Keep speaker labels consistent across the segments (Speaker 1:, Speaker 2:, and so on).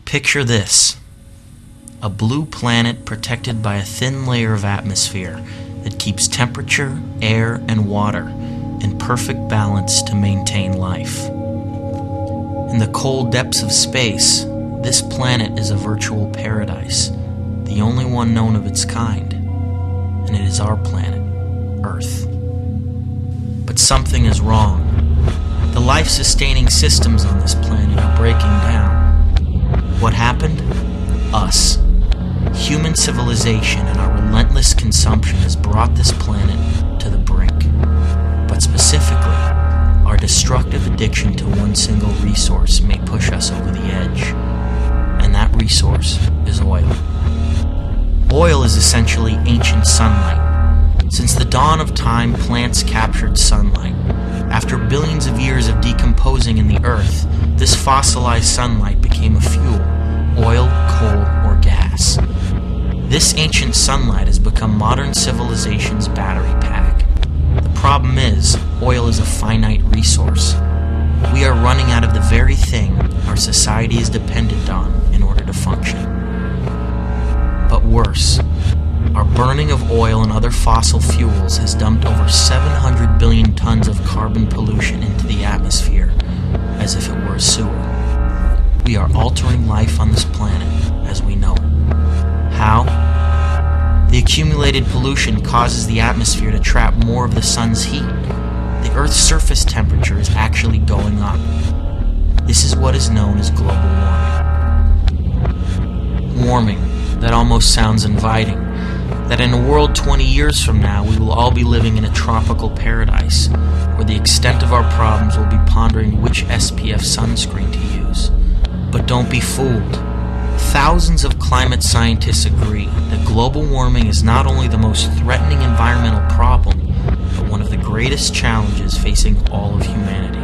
Speaker 1: Picture this: a blue planet protected by a thin layer of atmosphere that keeps temperature, air, and water in perfect balance to maintain life. In the cold depths of space, this planet is a virtual paradise, the only one known of its kind, and it is our planet, Earth. But something is wrong. The life-sustaining systems on this planet are breaking down. What happened? Us. Human civilization and our relentless consumption has brought this planet to the brink. But specifically, our destructive addiction to one single resource may push us over the edge. And that resource is oil. Oil is essentially ancient sunlight. Since the dawn of time, plants captured sunlight. After billions of years of decomposing in the earth, this fossilized sunlight became a fuel: oil, coal, or gas. This ancient sunlight has become modern civilization's battery pack. The problem is, oil is a finite resource. We are running out of the very thing our society is dependent on in order to function. But worse, our burning of oil and other fossil fuels has dumped over 700 billion tons of carbon pollution into the atmosphere, as if it were a sewer. We are altering life on this planet as we know it. How? The accumulated pollution causes the atmosphere to trap more of the sun's heat. The Earth's surface temperature is actually going up. This is what is known as global warming. Warming, that almost sounds inviting. That in a world 20 years from now, we will all be living in a tropical paradise, where the extent of our problems will be pondering which SPF sunscreen to use. But don't be fooled. Thousands of climate scientists agree that global warming is not only the most threatening environmental problem, but one of the greatest challenges facing all of humanity.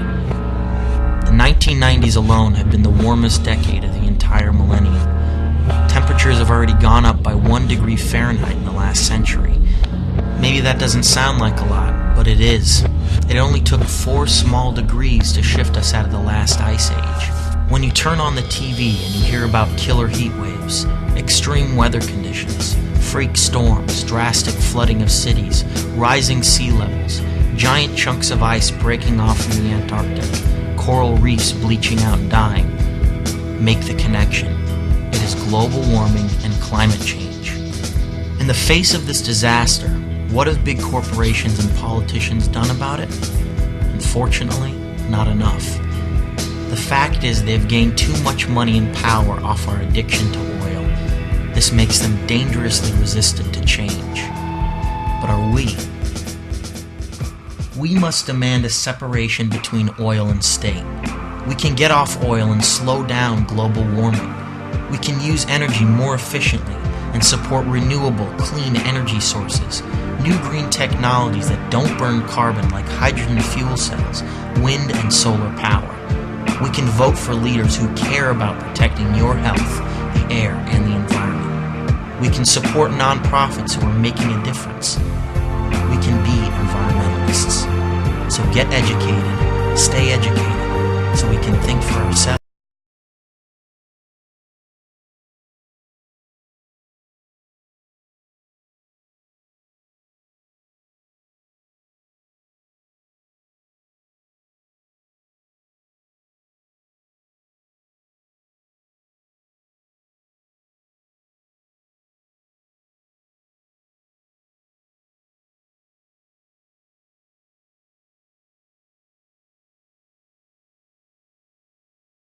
Speaker 1: The 1990s alone have been the warmest decade of the entire millennium. Temperatures have already gone up by 1 degree Fahrenheit in the last century. Maybe that doesn't sound like a lot, but it is. It only took 4 small degrees to shift us out of the last ice age. When you turn on the TV and you hear about killer heat waves, extreme weather conditions, freak storms, drastic flooding of cities, rising sea levels, giant chunks of ice breaking off from the Antarctic, coral reefs bleaching out and dying, make the connection. It is global warming and climate change. In the face of this disaster, what have big corporations and politicians done about it? Unfortunately, not enough. The fact is they've gained too much money and power off our addiction to oil. This makes them dangerously resistant to change. But are we? We must demand a separation between oil and state. We can get off oil and slow down global warming. We can use energy more efficiently and support renewable, clean energy sources, new green technologies that don't burn carbon like hydrogen fuel cells, wind and solar power. We can vote for leaders who care about protecting your health, the air, and the environment. We can support nonprofits who are making a difference. We can be environmentalists. So get educated, stay educated, so we can think for ourselves.